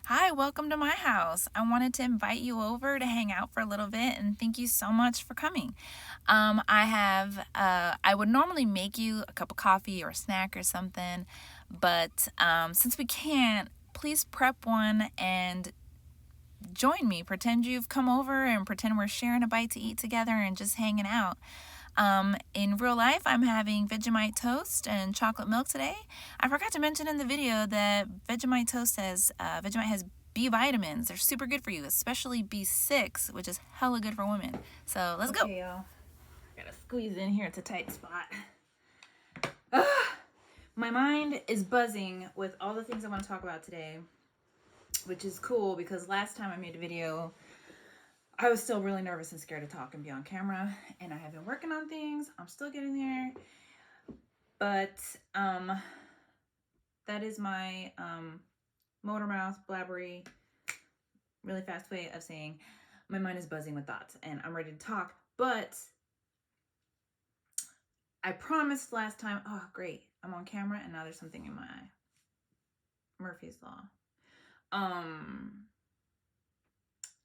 Hi, welcome to my house. I wanted to invite you over to hang out for a little bit and thank you so much for coming. I would normally make you a cup of coffee or a snack or something, but since we can't, please prep one and join me. Pretend you've come over and pretend we're sharing a bite to eat together and just hanging out. In real life, I'm having Vegemite toast and chocolate milk today. I forgot to mention in the video that Vegemite has B vitamins. They're super good for you, especially B6, which is hella good for women. So let's go. Okay, y'all. I gotta squeeze in here. It's a tight spot. My mind is buzzing with all the things I want to talk about today, which is cool because last time I made a video, I was still really nervous and scared to talk and be on camera, and I have been working on things. I'm still getting there, but that is my motor mouth, blabbery, really fast way of saying my mind is buzzing with thoughts and I'm ready to talk. But I promised last time, oh great, I'm on camera and now there's something in my eye. Murphy's Law.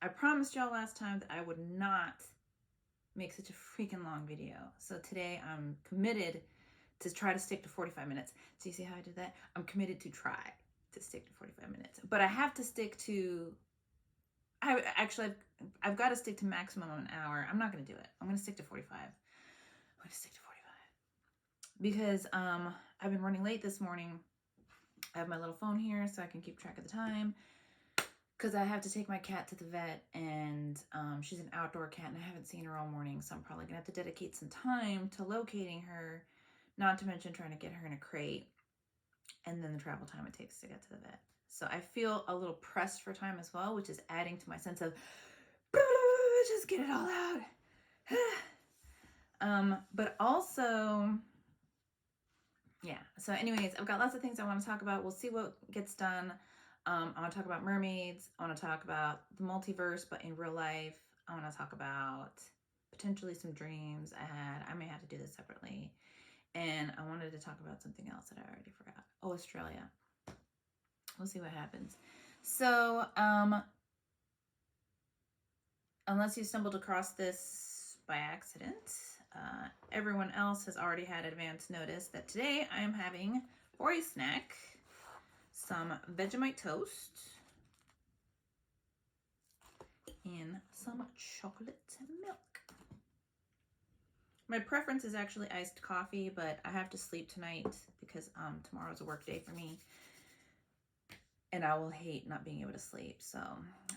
I promised y'all last time that I would not make such a freaking long video. So today I'm committed to try to stick to 45 minutes. So you see how I did that? I'm committed to try to stick to 45 minutes. But I have to stick to, I've got to stick to maximum of an hour. I'm not going to do it. I'm going to stick to 45. I'm going to stick to 45. Because I've been running late this morning. I have my little phone here so I can keep track of the time. Because I have to take my cat to the vet, and she's an outdoor cat, and I haven't seen her all morning, so I'm probably going to have to dedicate some time to locating her, not to mention trying to get her in a crate, and then the travel time it takes to get to the vet. So I feel a little pressed for time as well, which is adding to my sense of, just get it all out. But also, yeah. So anyways, I've got lots of things I want to talk about. We'll see what gets done. I want to talk about mermaids. I want to talk about the multiverse, but in real life. I want to talk about potentially some dreams I had. I may have to do this separately. And I wanted to talk about something else that I already forgot. Oh, Australia. We'll see what happens. So, unless you stumbled across this by accident, everyone else has already had advance notice that today I am having, for a snack, some Vegemite toast and some chocolate milk. My preference is actually iced coffee, but I have to sleep tonight because tomorrow's a work day for me. And I will hate not being able to sleep, so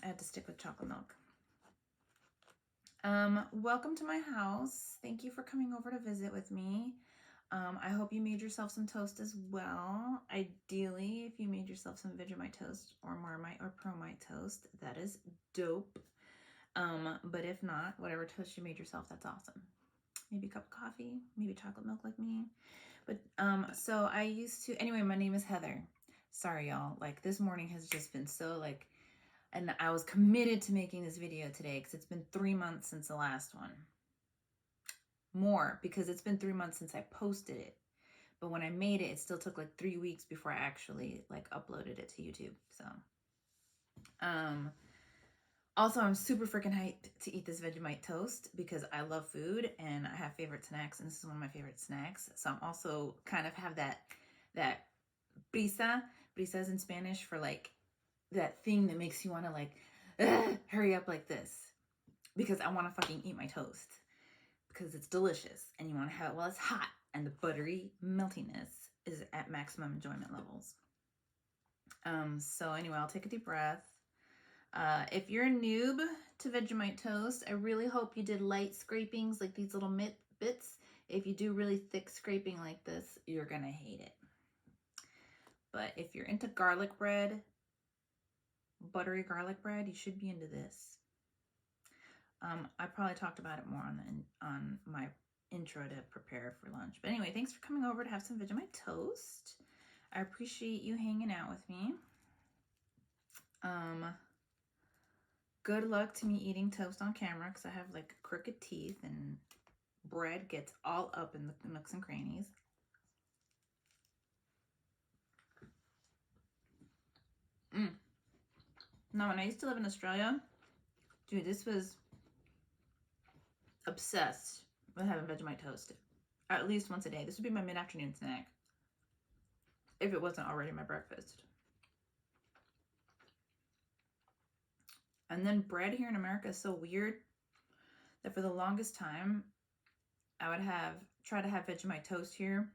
I had to stick with chocolate milk. Welcome to my house. Thank you for coming over to visit with me. I hope you made yourself some toast as well. Ideally, if you made yourself some Vegemite toast or Marmite or Promite toast, that is dope. But if not, whatever toast you made yourself, that's awesome. Maybe a cup of coffee, maybe chocolate milk like me. But so I used to, anyway, my name is Heather. Sorry, y'all. Like, this morning has just been so, like, and I was committed to making this video today because it's been 3 months since the last one. More, because it's been 3 months since I posted it. But when I made it, it still took like 3 weeks before I actually like uploaded it to YouTube. So, also, I'm super freaking hyped to eat this Vegemite toast because I love food and I have favorite snacks, and this is one of my favorite snacks. So I'm also kind of have that brisa. Brisa is in Spanish for like that thing that makes you want to like hurry up like this because I want to fucking eat my toast because it's delicious and you want to have it while it's hot and the buttery meltiness is at maximum enjoyment levels. So anyway, I'll take a deep breath. If you're a noob to Vegemite toast, I really hope you did light scrapings like these little bits. If you do really thick scraping like this, you're gonna hate it. But if you're into garlic bread, buttery garlic bread, you should be into this. I probably talked about it more on my intro to prepare for lunch. But anyway, thanks for coming over to have some Vegemite toast. I appreciate you hanging out with me. Good luck to me eating toast on camera because I have like crooked teeth and bread gets all up in the nooks and crannies. Now, when I used to live in Australia, dude, this was obsessed with having Vegemite toast at least once a day. This would be my mid-afternoon snack if it wasn't already my breakfast. And then bread here in America is so weird that for the longest time, I would try to have Vegemite toast here,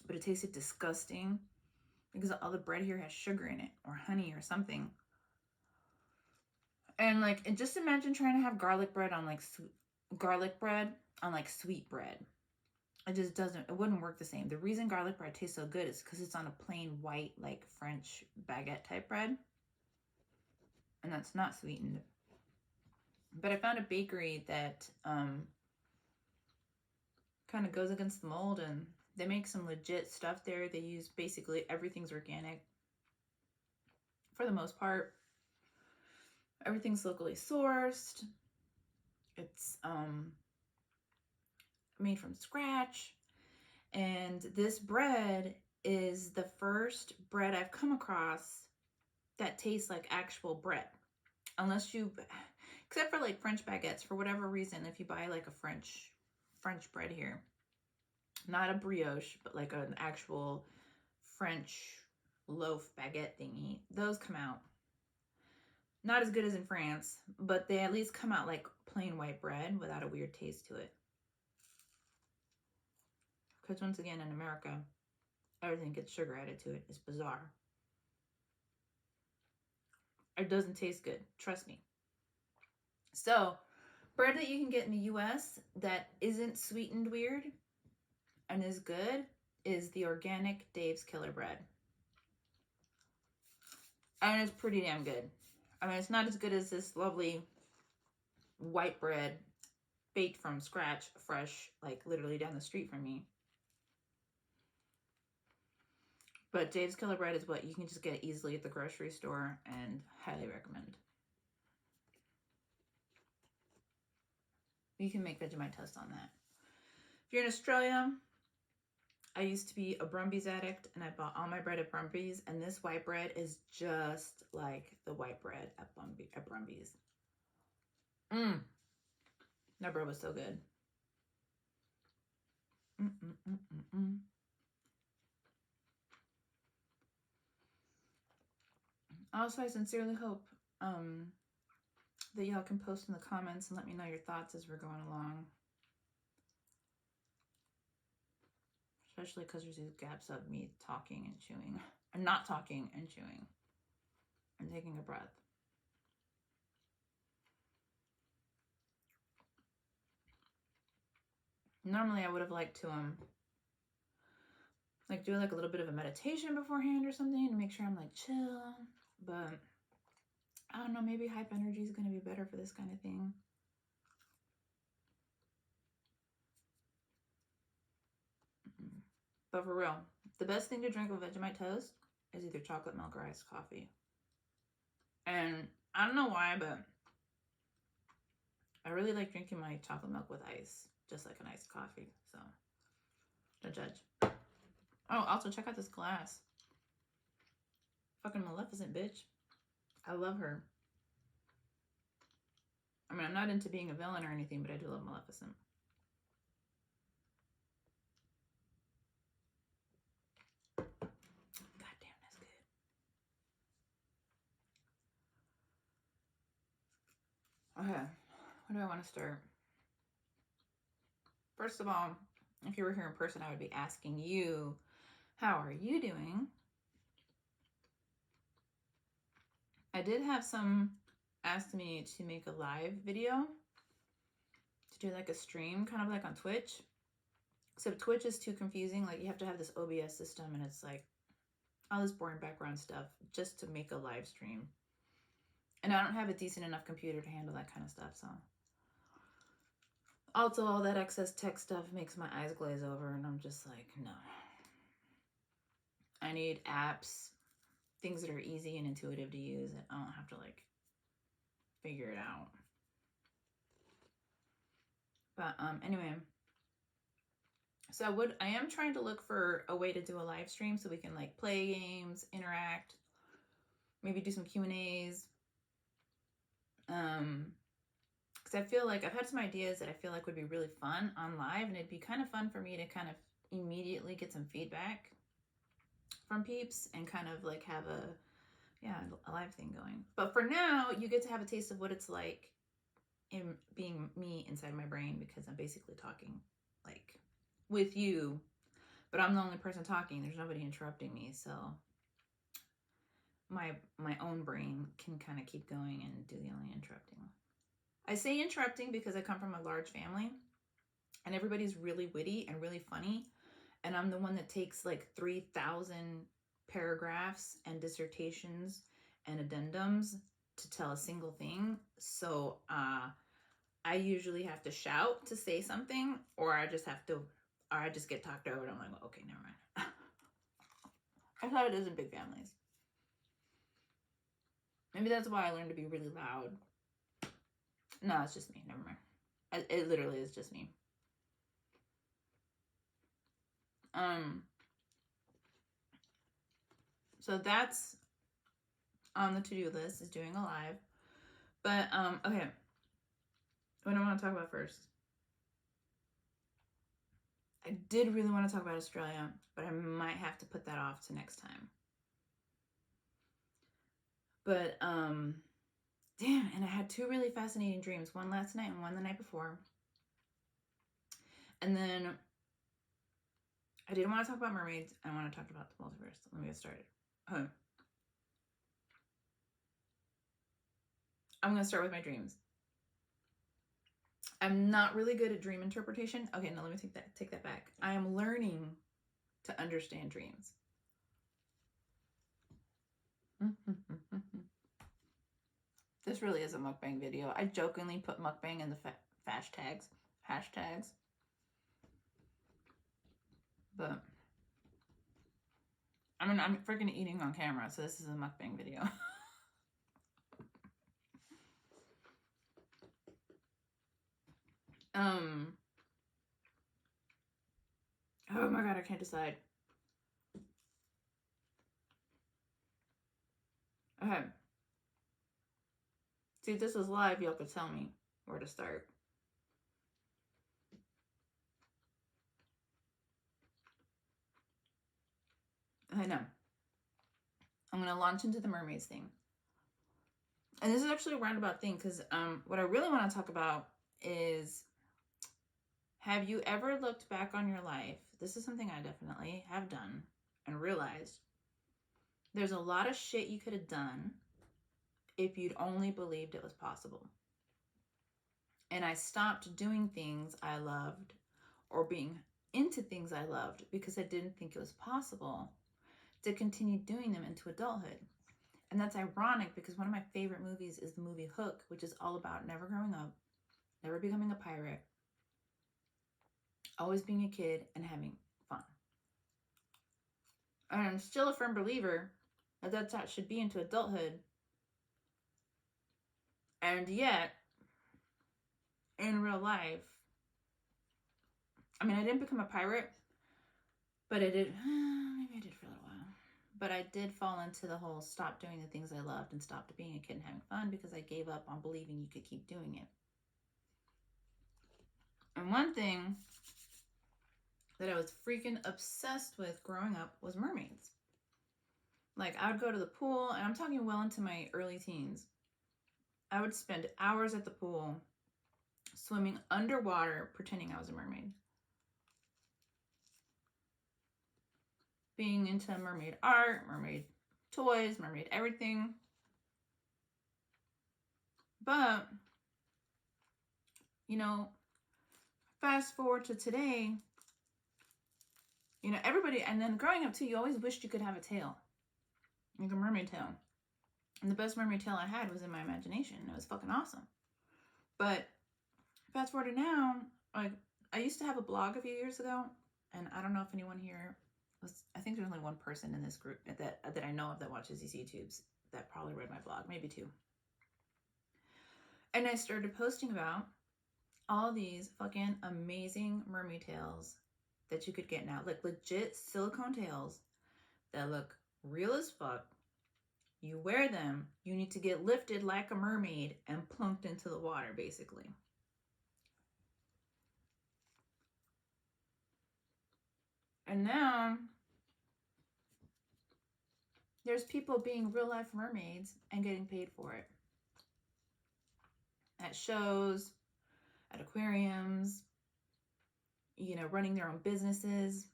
but it tasted disgusting because all the bread here has sugar in it or honey or something. And like, and just imagine trying to have garlic bread on like sweet bread. It just doesn't, it wouldn't work the same. The reason garlic bread tastes so good is because it's on a plain white, like French baguette type bread. And that's not sweetened. But I found a bakery that kind of goes against the mold, and they make some legit stuff there. They use basically everything's organic for the most part. Everything's locally sourced. It's made from scratch. And this bread is the first bread I've come across that tastes like actual bread. Unless you, except for like French baguettes, for whatever reason, if you buy like a French bread here, not a brioche, but like an actual French loaf baguette thingy, those come out not as good as in France, but they at least come out like plain white bread without a weird taste to it. Because once again, in America, everything gets sugar added to it. It's bizarre. It doesn't taste good. Trust me. So, bread that you can get in the US that isn't sweetened weird and is good is the organic Dave's Killer bread. And it's pretty damn good. I mean, it's not as good as this lovely white bread baked from scratch, fresh, like literally down the street from me. But Dave's Killer bread is what you can just get easily at the grocery store, and highly recommend. You can make Vegemite toast on that. If you're in Australia, I used to be a Brumbies addict, and I bought all my bread at Brumbies, and this white bread is just like the white bread at Brumbies. That bread was so good. Also, I sincerely hope that y'all can post in the comments and let me know your thoughts as we're going along. Especially because there's these gaps of me talking and chewing. And not talking and chewing. And taking a breath. Normally I would have liked to like do like a little bit of a meditation beforehand or something to make sure I'm like chill. But I don't know, maybe hype energy is going to be better for this kind of thing. But for real, the best thing to drink with Vegemite toast is either chocolate milk or iced coffee. And I don't know why, but I really like drinking my chocolate milk with ice, just like an iced coffee. So don't judge. Oh, also check out this glass. Fucking Maleficent, bitch. I love her. I mean, I'm not into being a villain or anything, but I do love Maleficent. God damn, that's good. Okay, where do I want to start? First of all, if you were here in person, I would be asking you, how are you doing? I did have some ask me to make a live video, to do like a stream, kind of like on Twitch. Except Twitch is too confusing. Like, you have to have this OBS system, and it's like all this boring background stuff just to make a live stream. And I don't have a decent enough computer to handle that kind of stuff, so. Also, all that excess tech stuff makes my eyes glaze over, and I'm just like, no. I need apps, things that are easy and intuitive to use, and I don't have to like figure it out. But anyway, so I am trying to look for a way to do a live stream so we can like play games, interact, maybe do some Q&As. Because I feel like I've had some ideas that I feel like would be really fun on live, and it'd be kind of fun for me to kind of immediately get some feedback from peeps and kind of like have a live thing going. But for now, you get to have a taste of what it's like in being me inside my brain, because I'm basically talking like with you, but I'm the only person talking. There's nobody interrupting me, so my own brain can kind of keep going and do the only interrupting. I say interrupting because I come from a large family and everybody's really witty and really funny, and I'm the one that takes like 3,000 paragraphs and dissertations and addendums to tell a single thing. So I usually have to shout to say something, or I just get talked over and I'm like, well, okay, never mind. I thought it is in big families. Maybe that's why I learned to be really loud. No, it's just me. Never mind. It literally is just me. So that's on the to-do list, is doing a live. But okay, what do I want to talk about first? I did really want to talk about Australia, but I might have to put that off to next time. But damn, and I had two really fascinating dreams, one last night and one the night before. And then I didn't want to talk about mermaids, and I want to talk about the multiverse. Let me get started. I'm going to start with my dreams. I'm not really good at dream interpretation. Okay, no, let me take that back. I am learning to understand dreams. This really is a mukbang video. I jokingly put mukbang in the hashtags. But I mean, I'm freaking eating on camera, so this is a mukbang video. Oh my god, I can't decide. Okay. See, if this was live, y'all could tell me where to start. I know. I'm going to launch into the mermaids thing. And this is actually a roundabout thing, because what I really want to talk about is, have you ever looked back on your life? This is something I definitely have done and realized there's a lot of shit you could have done if you'd only believed it was possible. And I stopped doing things I loved or being into things I loved because I didn't think it was possible to continue doing them into adulthood. And that's ironic because one of my favorite movies is the movie Hook, which is all about never growing up, never becoming a pirate, always being a kid and having fun. And I'm still a firm believer that that's how it should be into adulthood. And yet, in real life, I mean, I didn't become a pirate, but I did, maybe I did for a little while. But I did fall into the whole stop doing the things I loved and stopped being a kid and having fun because I gave up on believing you could keep doing it. And one thing that I was freaking obsessed with growing up was mermaids. Like, I would go to the pool, and I'm talking well into my early teens. I would spend hours at the pool swimming underwater pretending I was a mermaid. Being into mermaid art, mermaid toys, mermaid everything. But, you know, fast forward to today, you know, everybody, and then growing up too, you always wished you could have a tail, like a mermaid tail. And the best mermaid tail I had was in my imagination. It was fucking awesome. But fast forward to now, like, I used to have a blog a few years ago, and I don't know if anyone here was, I think there's only one person in this group that I know of that watches these YouTubes that probably read my blog, maybe two. And I started posting about all these fucking amazing mermaid tails that you could get now. Like legit silicone tails that look real as fuck. You wear them, you need to get lifted like a mermaid and plunked into the water, basically. And now there's people being real life mermaids and getting paid for it. At shows, at aquariums, you know, running their own businesses,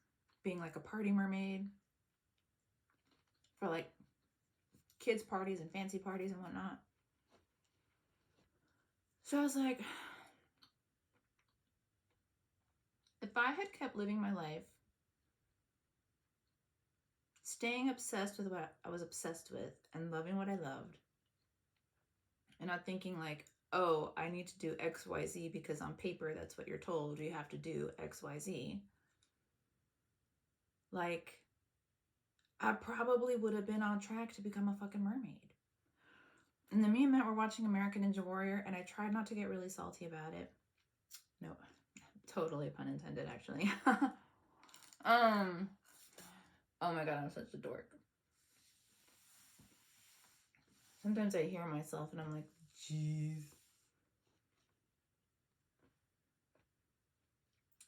being like a party mermaid for like kids' parties and fancy parties and whatnot. So I was like, if I had kept living my life, staying obsessed with what I was obsessed with and loving what I loved, and not thinking like, oh, I need to do XYZ because on paper that's what you're told, you have to do XYZ. Like, I probably would have been on track to become a fucking mermaid. And then me and Matt were watching American Ninja Warrior, and I tried not to get really salty about it. No, totally pun intended, actually. Oh my god, I'm such a dork. Sometimes I hear myself and I'm like, jeez.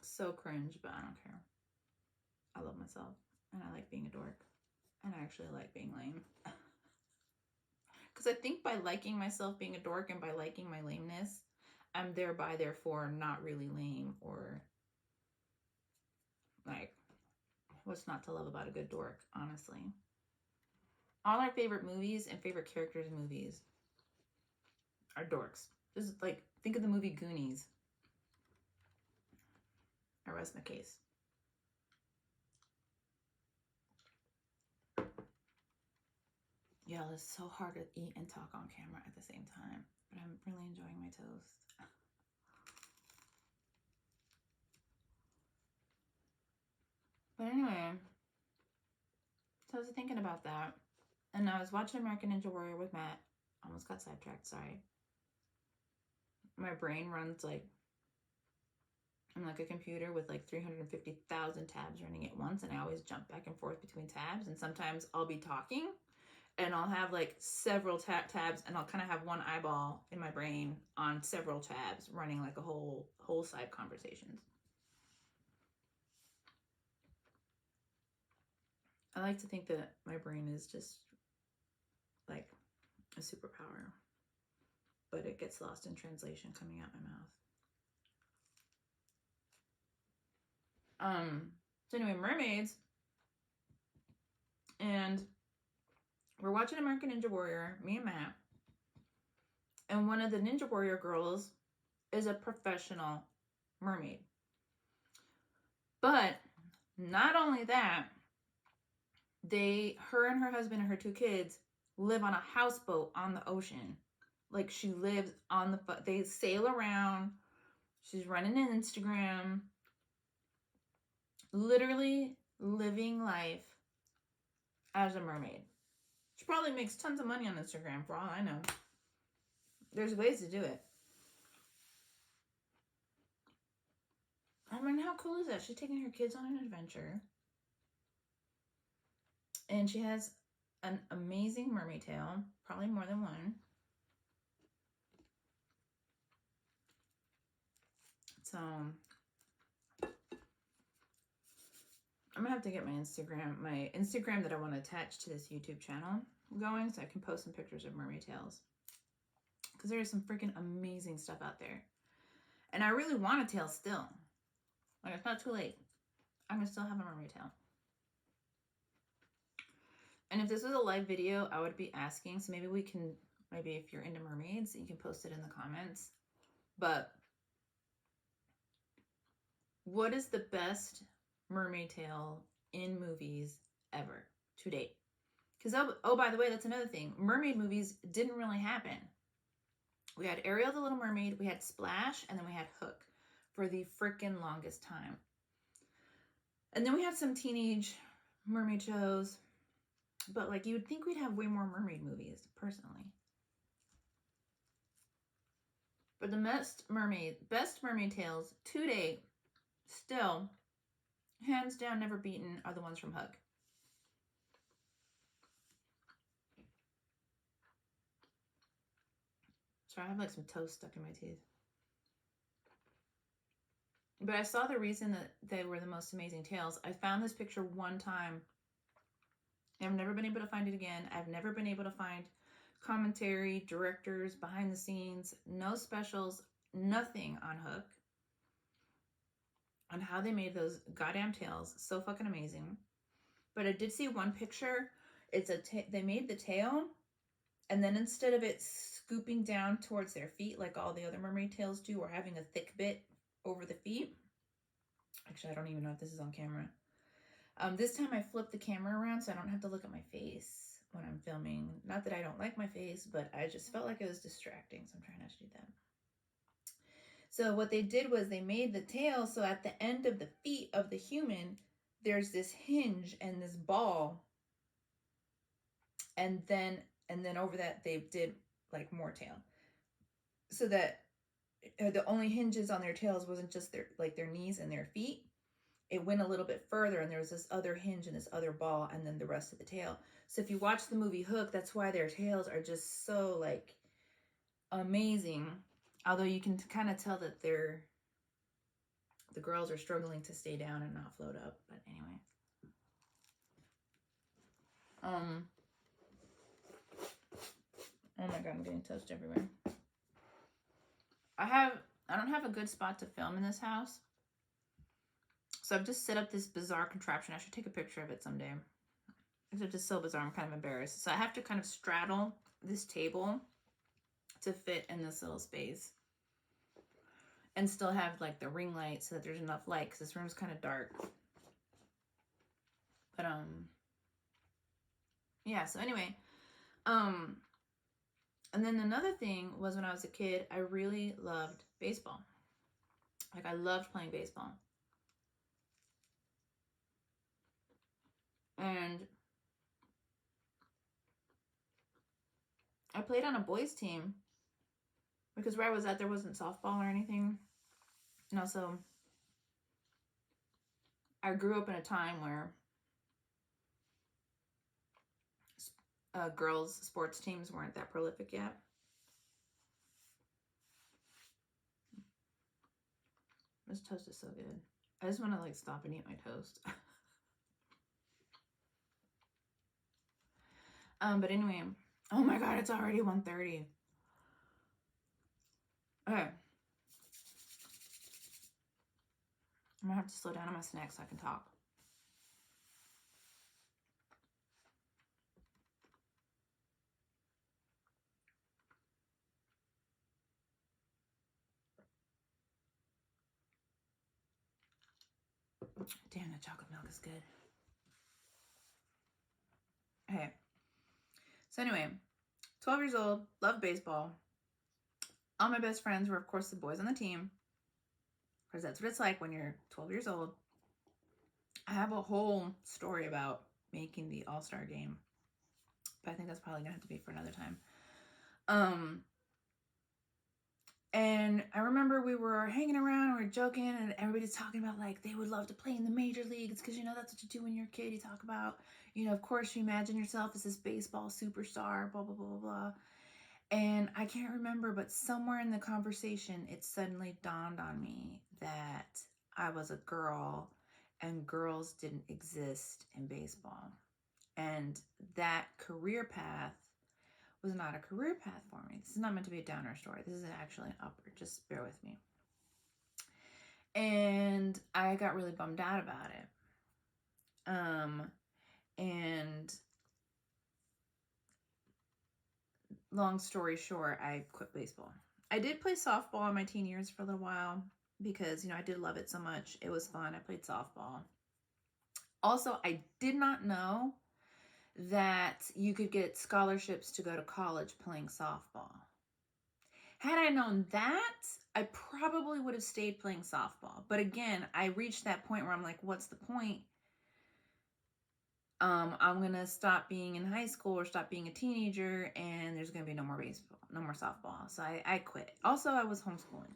So cringe, but I don't care. I love myself, and I like being a dork, and I actually like being lame. Because I think by liking myself being a dork and by liking my lameness, I'm thereby, therefore, not really lame, or like, what's not to love about a good dork, honestly. All our favorite movies and favorite characters in movies are dorks. Just like, think of the movie Goonies. I rest my case. Yeah, it's so hard to eat and talk on camera at the same time, but I'm really enjoying my toast. But anyway, so I was thinking about that, and I was watching American Ninja Warrior with Matt. Almost got sidetracked, sorry. My brain runs like, I'm like a computer with like 350,000 tabs running at once, and I always jump back and forth between tabs, and sometimes I'll be talking, and I'll have like several tabs, and I'll kind of have one eyeball in my brain on several tabs running like a whole side conversations. I like to think that my brain is just like a superpower, but it gets lost in translation coming out my mouth. So anyway, mermaids, and we're watching American Ninja Warrior, me and Matt, and one of the Ninja Warrior girls is a professional mermaid. But not only that, her and her husband and her 2 kids live on a houseboat on the ocean. Like, she lives on they sail around. She's running an Instagram. Literally living life as a mermaid. She probably makes tons of money on Instagram, for all I know. There's ways to do it. I mean, how cool is that? She's taking her kids on an adventure. And she has an amazing mermaid tail. Probably more than one. So, I'm going to have to get my Instagram that I want to attach to this YouTube channel going, so I can post some pictures of mermaid tails. Because there is some freaking amazing stuff out there. And I really want a tail still. Like, it's not too late. I'm going to still have a mermaid tail. And if this was a live video, I would be asking, so maybe if you're into mermaids, you can post it in the comments. But what is the best mermaid tail in movies ever to date? Because, oh, by the way, that's another thing. Mermaid movies didn't really happen. We had Ariel the Little Mermaid, we had Splash, and then we had Hook for the freaking longest time. And then we had some teenage mermaid shows. But, like, you would think we'd have way more mermaid movies, personally. But the best mermaid tales to date, still, hands down, never beaten, are the ones from Hook. Sorry, I have like some toast stuck in my teeth. But I saw the reason that they were the most amazing tails. I found this picture one time. I've never been able to find it again. I've never been able to find commentary, directors, behind the scenes, no specials, nothing on Hook on how they made those goddamn tails. So fucking amazing. But I did see one picture. It's they made the tail, and then instead of it scooping down towards their feet like all the other mermaid tails do, or having a thick bit over the feet. Actually, I don't even know if this is on camera. This time I flipped the camera around so I don't have to look at my face when I'm filming. Not that I don't like my face, but I just felt like it was distracting, so I'm trying not to do that. So what they did was they made the tail so at the end of the feet of the human, there's this hinge and this ball. And then over that they did like more tail. So that the only hinges on their tails wasn't just their knees and their feet. It went a little bit further, and there was this other hinge and this other ball, and then the rest of the tail. So if you watch the movie Hook, that's why their tails are just so like amazing. Although you can kind of tell that the girls are struggling to stay down and not float up. But anyway, oh my god, I'm getting toast everywhere. I don't have a good spot to film in this house. So I've just set up this bizarre contraption. I should take a picture of it someday. Except it's so bizarre, I'm kind of embarrassed. So I have to kind of straddle this table to fit in this little space. And still have like the ring light so that there's enough light, because this room's kind of dark. But yeah, so anyway. And then another thing was when I was a kid, I really loved baseball. Like I loved playing baseball. And I played on a boys team because where I was at, there wasn't softball or anything. And also, I grew up in a time where girls' sports teams weren't that prolific yet. This toast is so good. I just want to like stop and eat my toast. But anyway, oh my god, it's already 1:30. Okay. I'm gonna have to slow down on my snacks so I can talk. Damn, the chocolate milk is good. Okay. So anyway, 12 years old, love baseball. All my best friends were, of course, the boys on the team, because that's what it's like when you're 12 years old. I have a whole story about making the all-star game, but I think that's probably gonna have to be for another time. And I remember we were hanging around and we were joking, and everybody's talking about like they would love to play in the major leagues, because you know that's what you do when you're a kid. You talk about, you know, of course you imagine yourself as this baseball superstar, blah blah blah blah blah. And I can't remember, but somewhere in the conversation it suddenly dawned on me that I was a girl and girls didn't exist in baseball, and that career path was not a career path for me. This is not meant to be a downer story. This is actually an upper. Just bear with me. And I got really bummed out about it. And long story short, I quit baseball. I did play softball in my teen years for a little while because, you know, I did love it so much. It was fun. I played softball. Also, I did not know that you could get scholarships to go to college playing softball. Had I known that, I probably would have stayed playing softball. But again, I reached that point where I'm like, what's the point? I'm going to stop being in high school or stop being a teenager, and there's going to be no more baseball, no more softball. So I quit. Also, I was homeschooling,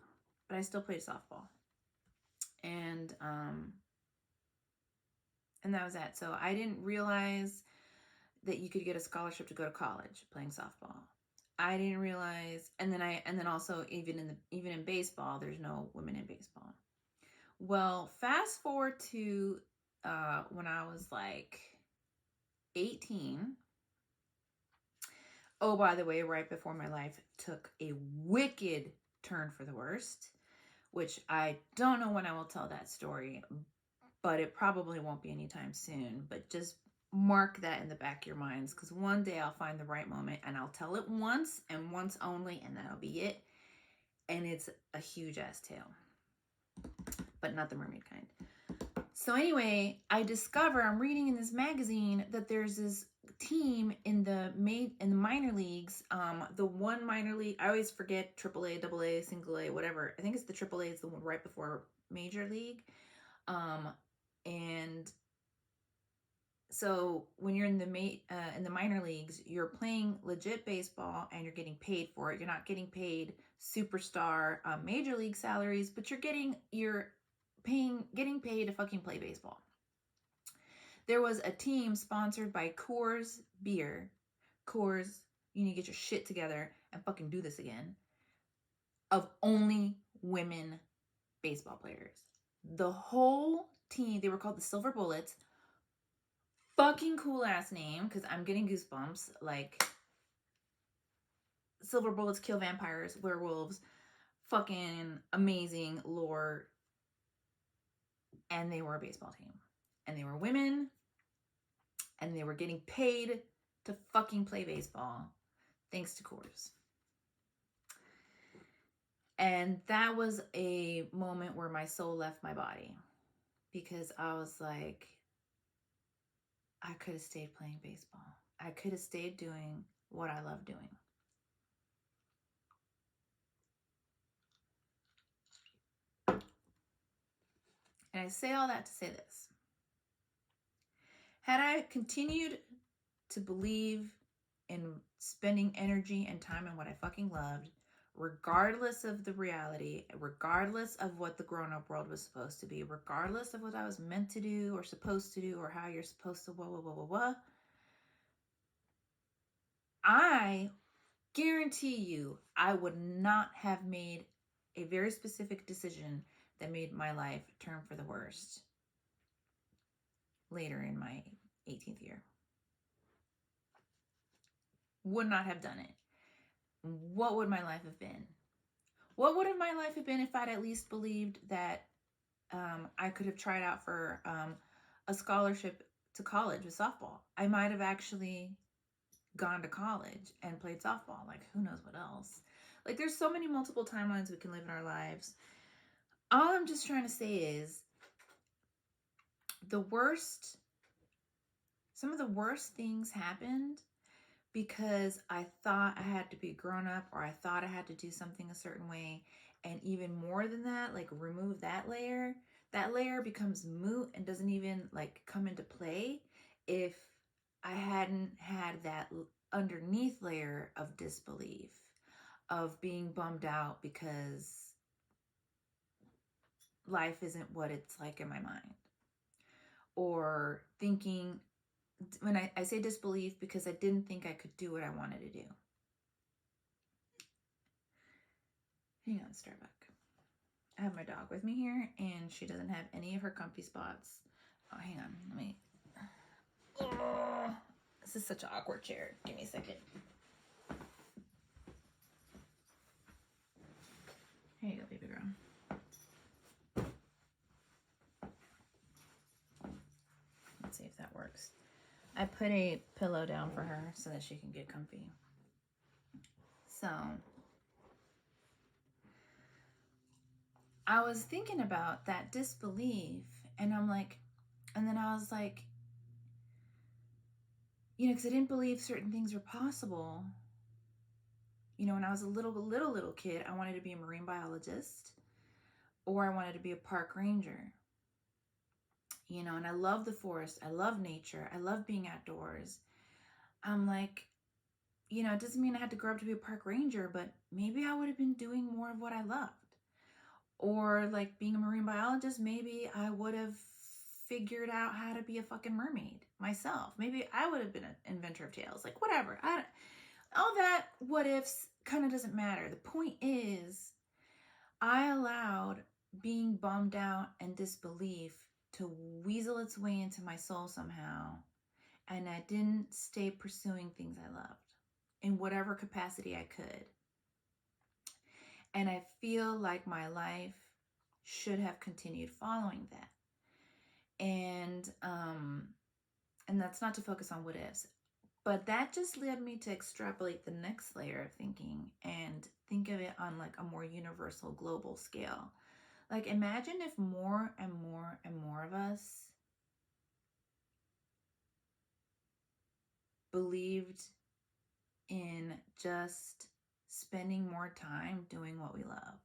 but I still played softball. And that was that. So I didn't realize that you could get a scholarship to go to college playing softball. I didn't realize, and then also even in baseball, there's no women in baseball. Well, fast forward to when I was like 18. Oh, by the way, right before my life took a wicked turn for the worst, which I don't know when I will tell that story, but it probably won't be anytime soon. But just mark that in the back of your minds, because one day I'll find the right moment and I'll tell it once and once only, and that'll be it. And it's a huge ass tale, but not the mermaid kind. So anyway, I'm reading in this magazine that there's this team in the minor leagues. The one minor league, I always forget, AAA, AA, single A, whatever. I think it's the AAA is the one right before major league. And so when you're in the minor leagues, you're playing legit baseball and you're getting paid for it. You're not getting paid superstar major league salaries, but you're getting paid to fucking play baseball. There was a team sponsored by Coors Beer. Coors, you need to get your shit together and fucking do this again. Of only women baseball players. The whole team, they were called the Silver Bullets. Fucking cool ass name, because I'm getting goosebumps. Like, Silver Bullets kill vampires, werewolves, fucking amazing lore. And they were a baseball team. And they were women. And they were getting paid to fucking play baseball. Thanks to Coors. And that was a moment where my soul left my body. Because I was like, I could have stayed playing baseball. I could have stayed doing what I love doing. And I say all that to say this. Had I continued to believe in spending energy and time in what I fucking loved, regardless of the reality, regardless of what the grown-up world was supposed to be, regardless of what I was meant to do or supposed to do or how you're supposed to I guarantee you I would not have made a very specific decision that made my life turn for the worst later in my 18th year. Would not have done it. What would my life have been? What would have my life have been if I'd at least believed that I could have tried out for a scholarship to college with softball? I might have actually gone to college and played softball. Like, who knows what else? Like, there's so many multiple timelines we can live in our lives. All I'm just trying to say is some of the worst things happened because I thought I had to be grown up, or I thought I had to do something a certain way. And even more than that, like, remove that layer becomes moot and doesn't even like come into play if I hadn't had that underneath layer of disbelief, of being bummed out because life isn't what it's like in my mind. Or thinking, when I say disbelief, because I didn't think I could do what I wanted to do. Hang on, Starbuck. I have my dog with me here, and she doesn't have any of her comfy spots. Oh, hang on. Let me... Oh, this is such an awkward chair. Give me a second. Here you go, baby girl. Let's see if that works. I put a pillow down for her so that she can get comfy. So, I was thinking about that disbelief, and I'm like, and then I was like, you know, because I didn't believe certain things were possible. You know, when I was a little kid, I wanted to be a marine biologist, or I wanted to be a park ranger. You know, and I love the forest. I love nature. I love being outdoors. I'm like, you know, it doesn't mean I had to grow up to be a park ranger, but maybe I would have been doing more of what I loved. Or like being a marine biologist, maybe I would have figured out how to be a fucking mermaid myself. Maybe I would have been an inventor of tales. Like, whatever. all that what ifs kind of doesn't matter. The point is, I allowed being bummed out and disbelief to weasel its way into my soul somehow, and I didn't stay pursuing things I loved in whatever capacity I could. And I feel like my life should have continued following that. And that's not to focus on what ifs, but that just led me to extrapolate the next layer of thinking and think of it on like a more universal global scale. Like, imagine if more and more and more of us believed in just spending more time doing what we love,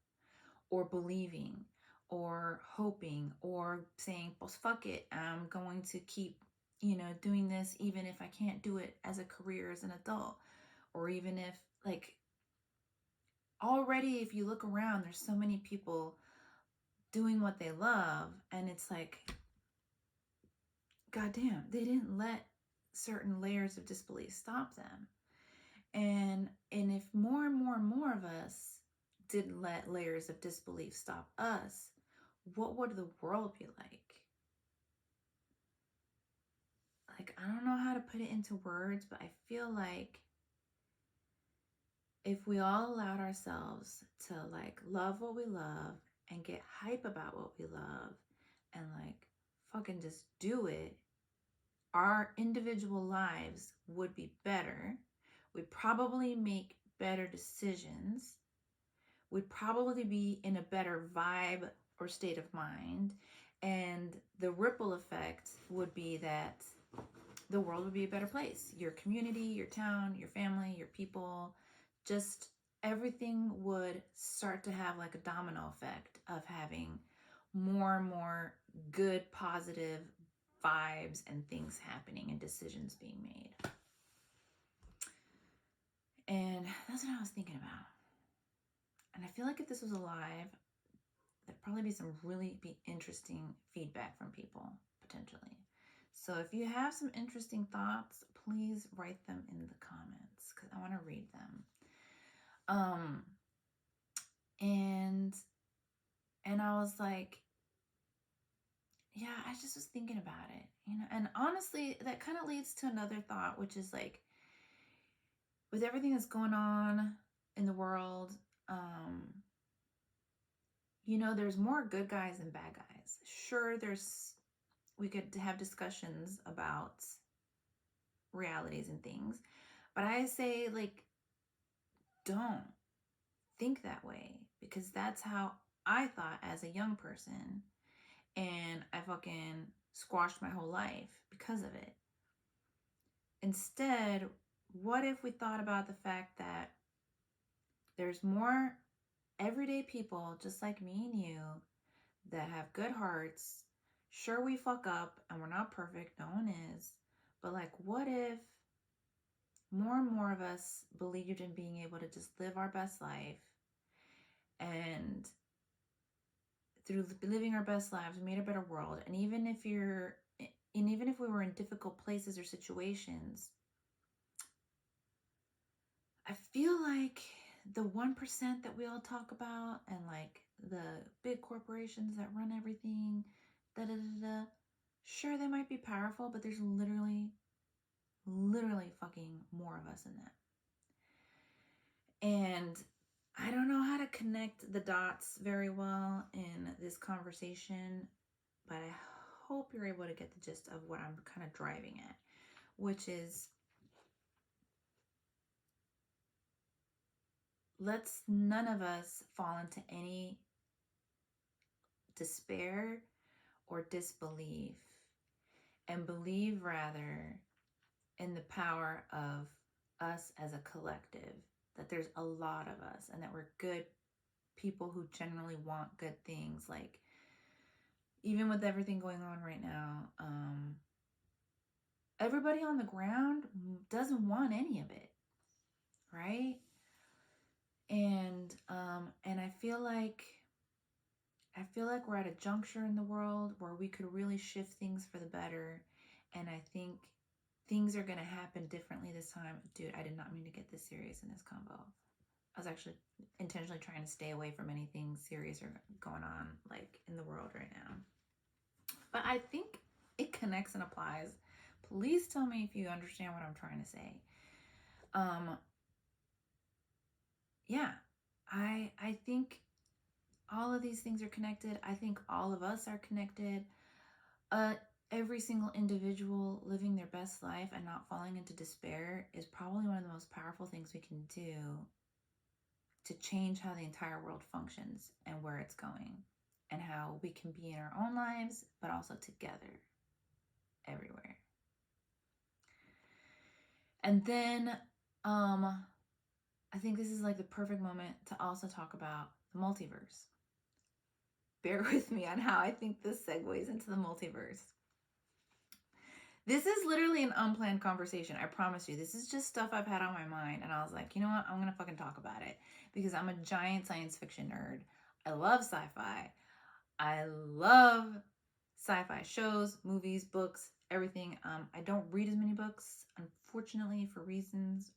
or believing, or hoping, or saying, well, fuck it, I'm going to keep, doing this even if I can't do it as a career as an adult. Or even if, like, already if you look around, there's so many people doing what they love, and it's like, goddamn, they didn't let certain layers of disbelief stop them. And if more and more and more of us didn't let layers of disbelief stop us, what would the world be like? Like, I don't know how to put it into words, but I feel like if we all allowed ourselves to like love what we love and get hype about what we love and like fucking just do it, our individual lives would be better. We'd probably make better decisions. We'd probably be in a better vibe or state of mind. And the ripple effect would be that the world would be a better place. Your community, your town, your family, your people, just everything would start to have like a domino effect of having more and more good, positive vibes and things happening and decisions being made. And that's what I was thinking about. And I feel like if this was alive, there'd probably be some really interesting feedback from people, potentially. So if you have some interesting thoughts, please write them in the comments because I want to read them. And I was like, yeah, I just was thinking about it, and honestly, that kind of leads to another thought, which is like, with everything that's going on in the world, there's more good guys than bad guys. Sure, we could have discussions about realities and things, but I say, like, don't think that way, because that's how I thought as a young person, and I fucking squashed my whole life because of it. Instead, what if we thought about the fact that there's more everyday people just like me and you that have good hearts? Sure, we fuck up and we're not perfect, no one is, but like, what if more and more of us believed in being able to just live our best life, and through living our best lives, we made a better world? And even if we were in difficult places or situations, I feel like the 1% that we all talk about, and like the big corporations that run everything, sure, they might be powerful, but there's literally fucking more of us in that. And I don't know how to connect the dots very well in this conversation, but I hope you're able to get the gist of what I'm kind of driving at, which is, let's none of us fall into any despair or disbelief, and believe rather in the power of us as a collective, that there's a lot of us, and that we're good people who generally want good things. Like, even with everything going on right now, everybody on the ground doesn't want any of it, right? And I feel like we're at a juncture in the world where we could really shift things for the better. And I think things are going to happen differently this time. Dude, I did not mean to get this serious in this combo. I was actually intentionally trying to stay away from anything serious or going on like in the world right now. But I think it connects and applies. Please tell me if you understand what I'm trying to say. Yeah, I think all of these things are connected. I think all of us are connected. Every single individual living their best life and not falling into despair is probably one of the most powerful things we can do to change how the entire world functions and where it's going and how we can be in our own lives, but also together everywhere. And then I think this is like the perfect moment to also talk about the multiverse. Bear with me on how I think this segues into the multiverse. This is literally an unplanned conversation. I promise you. This is just stuff I've had on my mind. And I was like, you know what? I'm going to fucking talk about it. Because I'm a giant science fiction nerd. I love sci-fi. I love sci-fi shows, movies, books, everything. I don't read as many books, unfortunately, for reasons.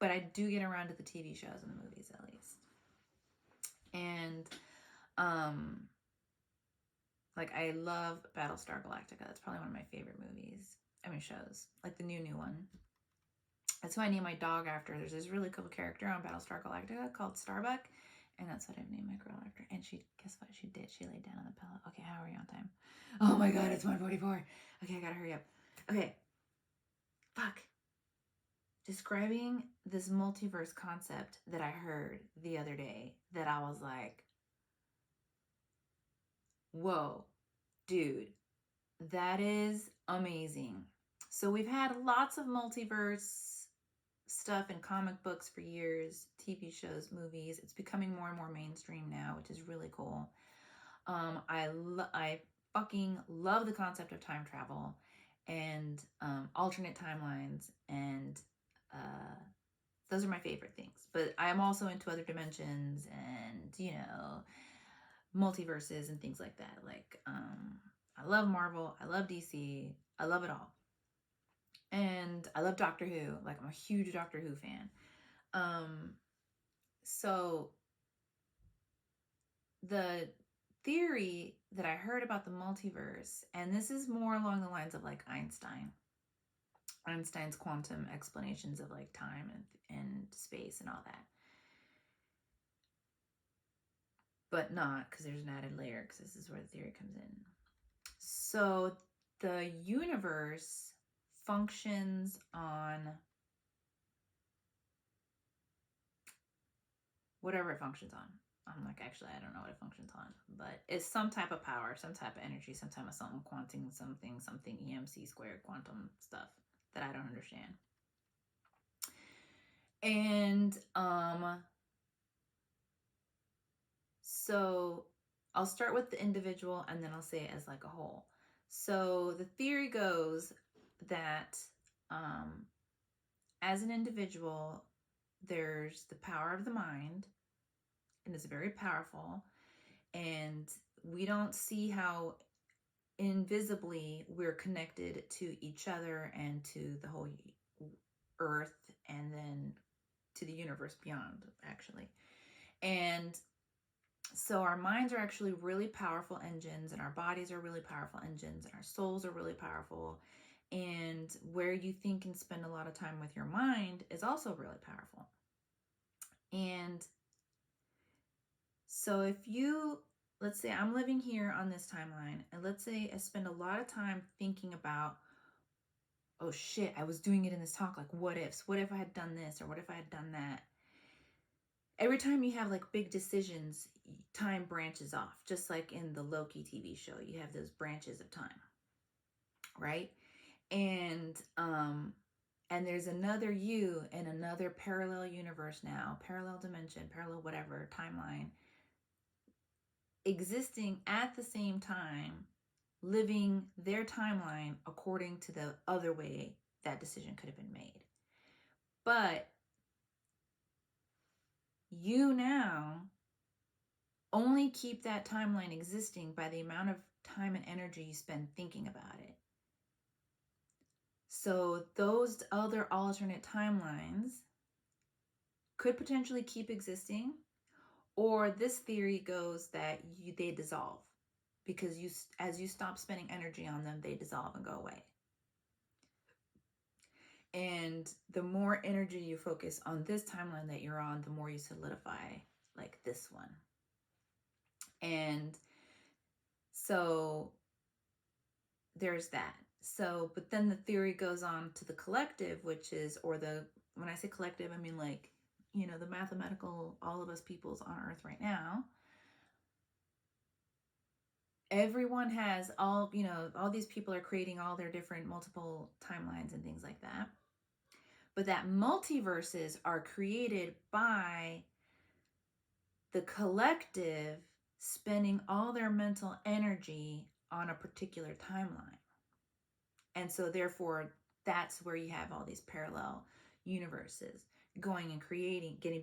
But I do get around to the TV shows and the movies, at least. And, like, I love Battlestar Galactica. That's probably one of my favorite movies. Shows. Like the new one. That's who I named my dog after. There's this really cool character on Battlestar Galactica called Starbuck. And that's what I've named my girl after. And guess what she did? She laid down on the pillow. Okay, how are you on time? Oh my god, it's 1:44. Okay, I gotta hurry up. Okay. Fuck. Describing this multiverse concept that I heard the other day that I was like, whoa, dude, that is amazing. So we've had lots of multiverse stuff in comic books for years, TV shows, movies. It's becoming more and more mainstream now, which is really cool. I fucking love the concept of time travel and alternate timelines, and those are my favorite things. But I'm also into other dimensions and, you know, multiverses and things like that. Like, I love Marvel. I love DC. I love it all. And I love Doctor Who. Like, I'm a huge Doctor Who fan. So the theory that I heard about the multiverse, and this is more along the lines of like Einstein's quantum explanations of like time and space and all that. But not, because there's an added layer, because this is where the theory comes in. So the universe functions on whatever it functions on. I'm like, actually, I don't know what it functions on, but it's some type of power, some type of energy, some type of something, quantum, something, EMC squared, quantum stuff that I don't understand. And so I'll start with the individual and then I'll say it as like a whole. So the theory goes that as an individual, there's the power of the mind, and it's very powerful, and we don't see how invisibly we're connected to each other and to the whole earth and then to the universe beyond, actually. And so our minds are actually really powerful engines, and our bodies are really powerful engines, and our souls are really powerful. And where you think and spend a lot of time with your mind is also really powerful. And so if you, let's say I'm living here on this timeline, and let's say I spend a lot of time thinking about, oh shit, I was doing it in this talk, like what ifs, what if I had done this, or what if I had done that? Every time you have like big decisions, time branches off, just like in the Loki TV show, you have those branches of time, right? And there's another you in another parallel universe now, parallel dimension, parallel whatever, timeline, existing at the same time, living their timeline according to the other way that decision could have been made. But you now only keep that timeline existing by the amount of time and energy you spend thinking about it. So those other alternate timelines could potentially keep existing, or this theory goes that they dissolve because as you stop spending energy on them, they dissolve and go away. And the more energy you focus on this timeline that you're on, the more you solidify like this one. And so there's that. So, but then the theory goes on to the collective, which is, when I say collective, I mean like, the mathematical, all of us peoples on Earth right now. Everyone has all these people are creating all their different multiple timelines and things like that. But that multiverses are created by the collective spending all their mental energy on a particular timeline. And so therefore, that's where you have all these parallel universes going and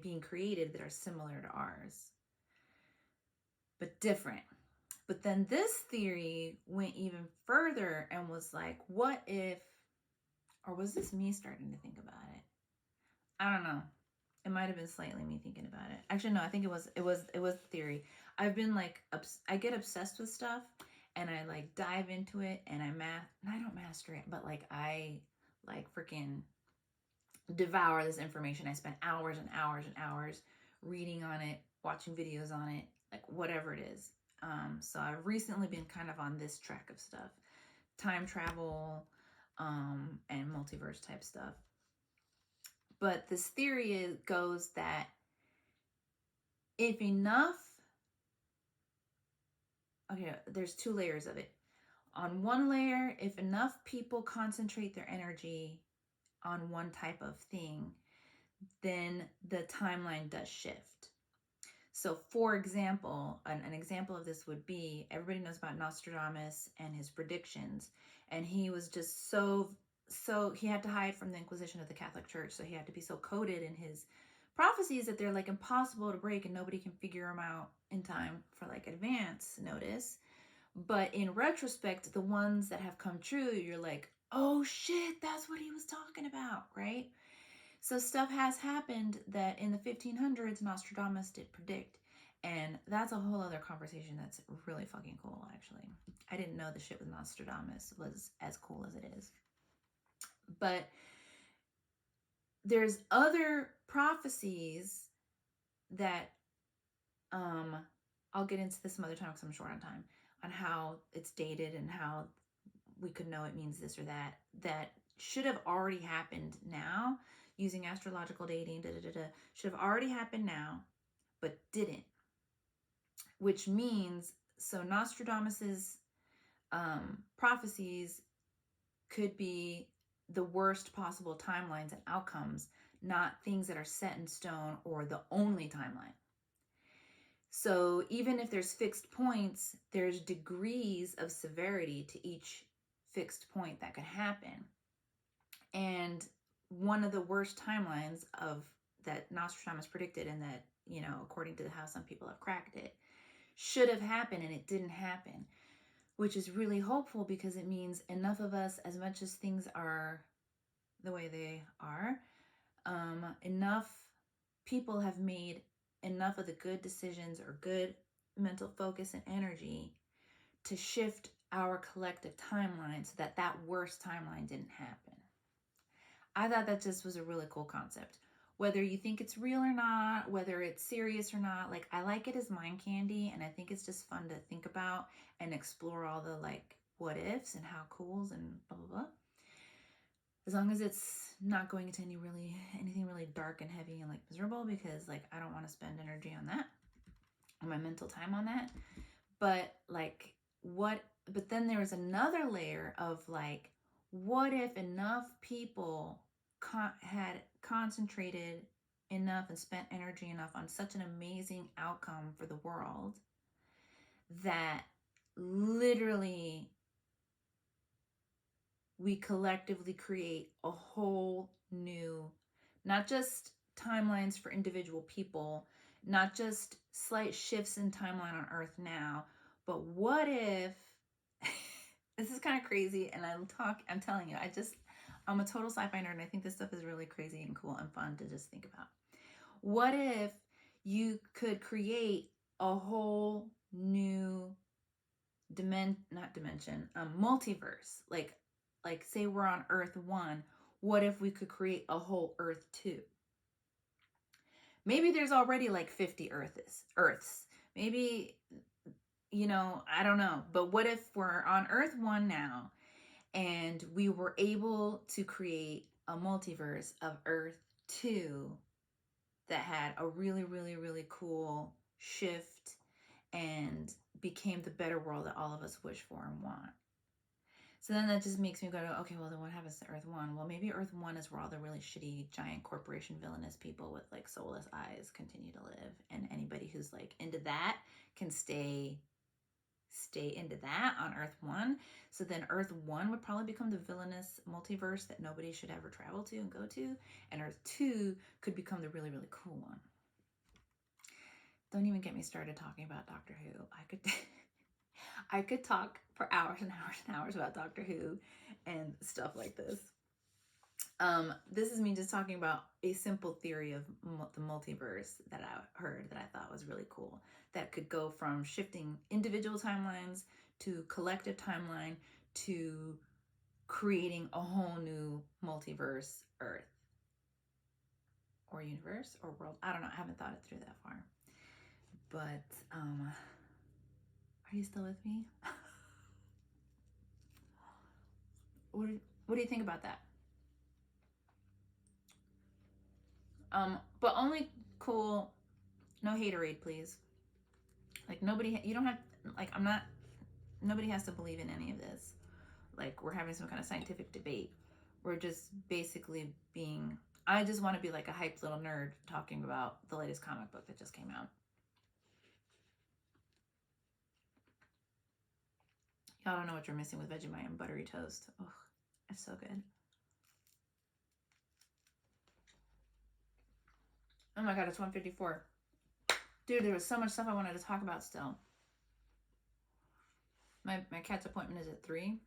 being created that are similar to ours, but different. But then this theory went even further and was like, what if, or was this me starting to think about it? I don't know. It might have been slightly me thinking about it. Actually, no, I think it was the theory. I've been like, I get obsessed with stuff and I like dive into it and I don't master it, but like I like freaking devour this information. I spend hours and hours and hours reading on it, watching videos on it, like whatever it is. So I've recently been kind of on this track of stuff, time travel, and multiverse type stuff. But this theory goes that if enough, okay, there's two layers of it. On one layer, if enough people concentrate their energy on one type of thing, then the timeline does shift. So for example, an example of this would be, everybody knows about Nostradamus and his predictions. And he was just so he had to hide from the Inquisition of the Catholic Church. So he had to be so coded in his prophecies that they're like impossible to break and nobody can figure them out in time for like advance notice. But in retrospect, the ones that have come true, you're like, oh shit, that's what he was talking about, right? So stuff has happened that in the 1500s Nostradamus did predict. And that's a whole other conversation that's really fucking cool, actually. I didn't know the shit with Nostradamus was as cool as it is. But there's other prophecies that I'll get into this some other time because I'm short on time, on how it's dated and how we could know it means this or that should have already happened now using astrological dating, should have already happened now, but didn't. Which means, so Nostradamus's prophecies could be the worst possible timelines and outcomes, not things that are set in stone or the only timeline. So even if there's fixed points, there's degrees of severity to each fixed point that could happen. And one of the worst timelines of that Nostradamus predicted, and that, according to how some people have cracked it, should have happened and it didn't happen, which is really hopeful because it means enough of us, as much as things are the way they are, enough people have made enough of the good decisions or good mental focus and energy to shift our collective timeline so that that worst timeline didn't happen. I thought that just was a really cool concept. Whether you think it's real or not, whether it's serious or not, like I like it as mind candy, and I think it's just fun to think about and explore all the like what ifs and how cools and blah blah blah. As long as it's not going into anything really dark and heavy and like miserable, because like I don't want to spend energy on that, on my mental time on that. But like but then there was another layer of like, what if enough people had concentrated enough and spent energy enough on such an amazing outcome for the world that literally we collectively create a whole new, not just timelines for individual people, not just slight shifts in timeline on Earth now, but what if, this is kind of crazy, and I'm telling you, I'm a total sci-fi nerd, and I think this stuff is really crazy and cool and fun to just think about. What if you could create a whole new multiverse? Like say we're on Earth 1, what if we could create a whole Earth 2? Maybe there's already like 50 Earths. Maybe, I don't know. But what if we're on Earth 1 now and we were able to create a multiverse of Earth 2 that had a really, really, really cool shift and became the better world that all of us wish for and want? So then that just makes me go to, okay, well then what happens to Earth 1? Well, maybe Earth 1 is where all the really shitty giant corporation villainous people with like soulless eyes continue to live, and anybody who's like into that can stay into that on Earth 1. So then Earth 1 would probably become the villainous multiverse that nobody should ever travel to and go to, and Earth 2 could become the really, really cool one. Don't even get me started talking about Doctor Who. I could talk for hours and hours and hours about Doctor Who and stuff like this. This is me just talking about a simple theory of the multiverse that I heard that I thought was really cool, that could go from shifting individual timelines to collective timeline to creating a whole new multiverse Earth or universe or world. I don't know. I haven't thought it through that far. But are you still with me? What do you think about that? But only cool, no haterade, please. Like nobody, you don't have, like nobody has to believe in any of this. Like we're having some kind of scientific debate. We're just basically I just want to be like a hyped little nerd talking about the latest comic book that just came out. Y'all don't know what you're missing with Vegemite and buttery toast. Oh, it's so good. Oh my God, it's 1:54. Dude, there was so much stuff I wanted to talk about still. My cat's appointment is at 3.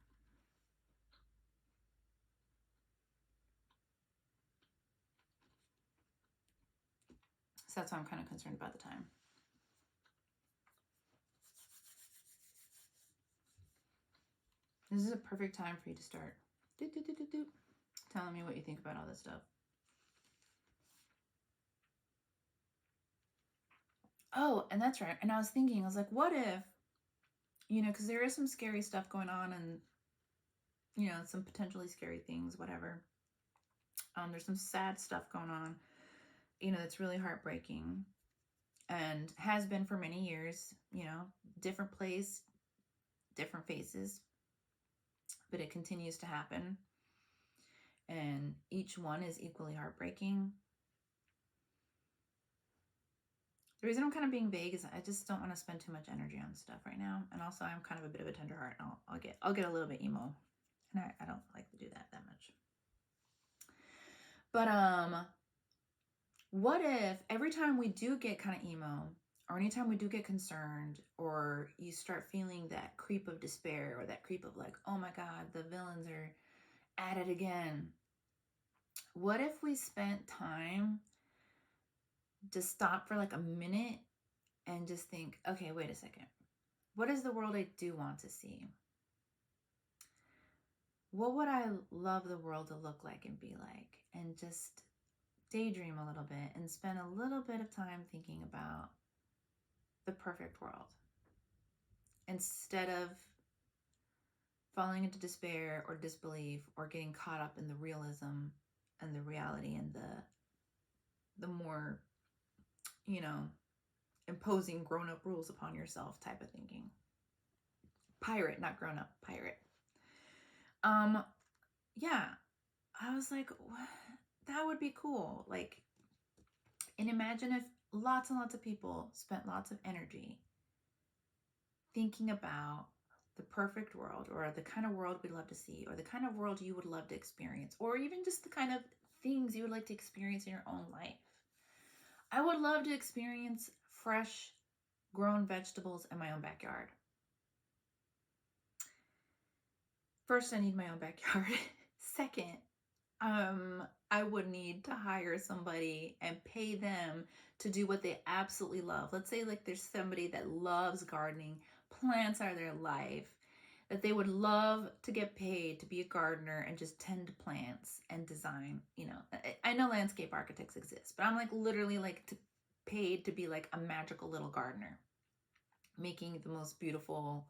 So that's why I'm kind of concerned about the time. This is a perfect time for you to start telling me what you think about all this stuff. Oh, and that's right. And I was like, what if, because there is some scary stuff going on and, some potentially scary things, whatever. There's some sad stuff going on, that's really heartbreaking and has been for many years, different place, different faces, but it continues to happen. And each one is equally heartbreaking. The reason I'm kind of being vague is I just don't want to spend too much energy on stuff right now. And also I'm kind of a bit of a tender heart, and I'll get a little bit emo. And I don't like to do that much. But what if every time we do get kind of emo, or anytime we do get concerned, or you start feeling that creep of despair, or that creep of like, oh my God, the villains are at it again. What if we spent time to stop for like a minute and just think, okay, wait a second. What is the world I do want to see? What would I love the world to look like and be like? And just daydream a little bit and spend a little bit of time thinking about the perfect world, instead of falling into despair or disbelief or getting caught up in the realism and the reality and the more, imposing grown-up rules upon yourself type of thinking. Pirate, not grown-up, pirate. Yeah, I was like, that would be cool. Like, and imagine if lots and lots of people spent lots of energy thinking about the perfect world, or the kind of world we'd love to see, or the kind of world you would love to experience, or even just the kind of things you would like to experience in your own life. I would love to experience fresh grown vegetables in my own backyard. First, I need my own backyard. Second, I would need to hire somebody and pay them to do what they absolutely love. Let's say like there's somebody that loves gardening, plants are their life, that they would love to get paid to be a gardener and just tend plants and design. You know, I know landscape architects exist, but I'm like literally like paid to be like a magical little gardener, making the most beautiful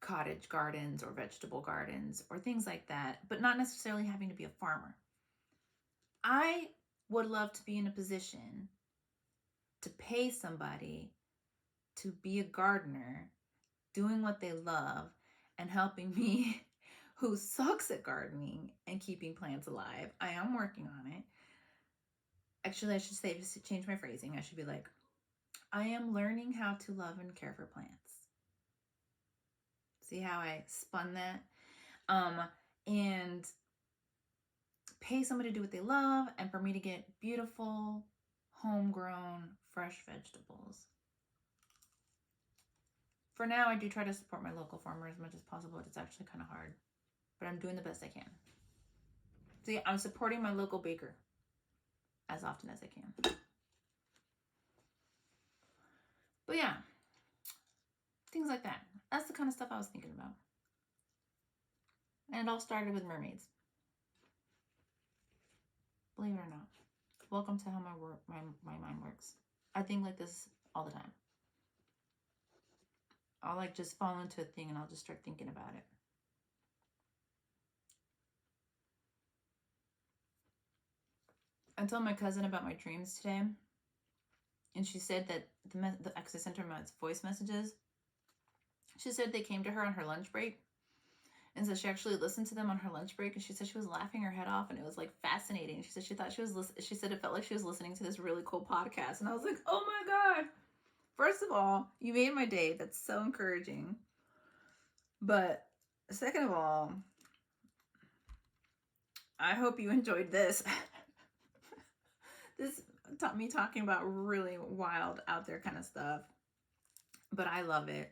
cottage gardens or vegetable gardens or things like that, but not necessarily having to be a farmer. I would love to be in a position to pay somebody to be a gardener, doing what they love and helping me who sucks at gardening and keeping plants alive. I am working on it. Actually, I should say, just to change my phrasing, I should be like, I am learning how to love and care for plants. See how I spun that? And pay somebody to do what they love and for me to get beautiful, homegrown, fresh vegetables. For now, I do try to support my local farmer as much as possible. It's actually kind of hard, but I'm doing the best I can. So yeah, I'm supporting my local baker as often as I can. But yeah, things like that. That's the kind of stuff I was thinking about. And it all started with mermaids. Believe it or not. Welcome to how my mind works. I think like this all the time. I'll like just fall into a thing and I'll just start thinking about it. I told my cousin about my dreams today, and she said that I sent her my voice messages. She said they came to her on her lunch break, and so she actually listened to them on her lunch break, and she said she was laughing her head off, and it was like fascinating. She said she thought she said it felt like she was listening to this really cool podcast, and I was like, oh my god! First of all, you made my day. That's so encouraging. But second of all, I hope you enjoyed this. This taught me talking about really wild, out there kind of stuff. But I love it.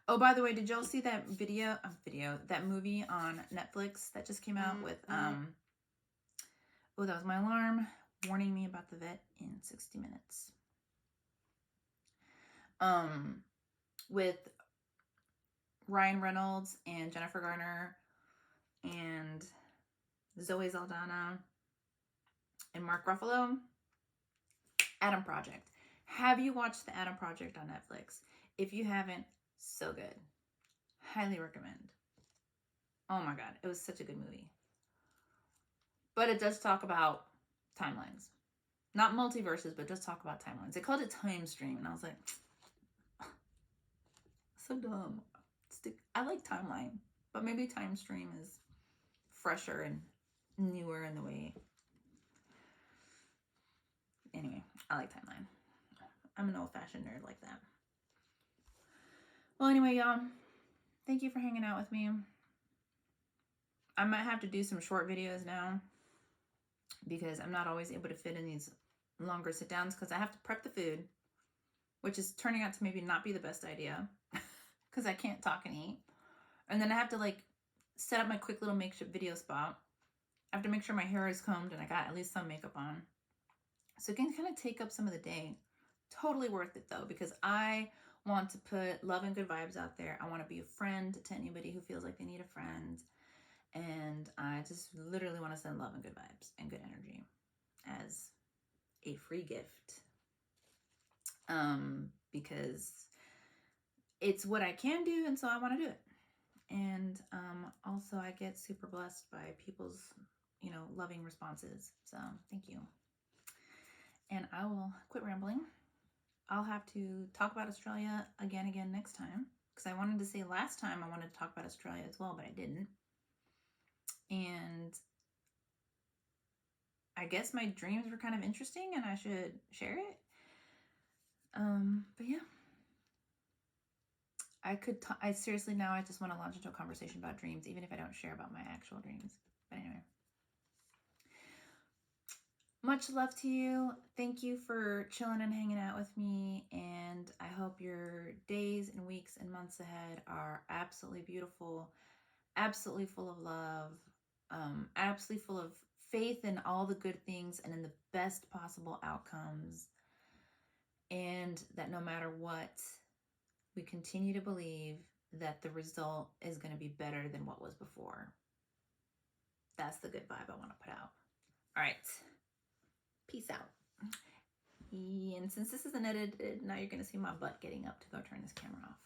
Oh, by the way, did y'all see that that movie on Netflix that just came out with, oh, that was my alarm warning me about the vet in 60 minutes. With Ryan Reynolds and Jennifer Garner and Zoe Saldana and Mark Ruffalo. Adam Project. Have you watched the Adam Project on Netflix? If you haven't, so good. Highly recommend. Oh my god, it was such a good movie. But it does talk about timelines. Not multiverses, but does talk about timelines. They called it Time Stream, and I was like, so dumb. I like timeline, but maybe Time Stream is fresher and newer in the way. Anyway, I like timeline. I'm an old-fashioned nerd like that. Well, anyway, y'all, thank you for hanging out with me. I might have to do some short videos now because I'm not always able to fit in these longer sit-downs because I have to prep the food, which is turning out to maybe not be the best idea because I can't talk and eat. And then I have to like set up my quick little makeshift video spot. I have to make sure my hair is combed and I got at least some makeup on. So it can kind of take up some of the day. Totally worth it though, because I want to put love and good vibes out there. I want to be a friend to anybody who feels like they need a friend. And I just literally want to send love and good vibes and good energy as a free gift. Because it's what I can do, and so I want to do it. And also I get super blessed by people's, loving responses. So thank you. And I will quit rambling. I'll have to talk about Australia again next time. Because I wanted to say last time I wanted to talk about Australia as well, but I didn't. And I guess my dreams were kind of interesting and I should share it. But yeah. I seriously now I just want to launch into a conversation about dreams, even if I don't share about my actual dreams. But anyway. Much love to you. Thank you for chilling and hanging out with me. And I hope your days and weeks and months ahead are absolutely beautiful, absolutely full of love, absolutely full of faith in all the good things and in the best possible outcomes. And that no matter what, we continue to believe that the result is going to be better than what was before. That's the good vibe I want to put out. All right. Peace out. And since this isn't edited, now you're going to see my butt getting up to go turn this camera off.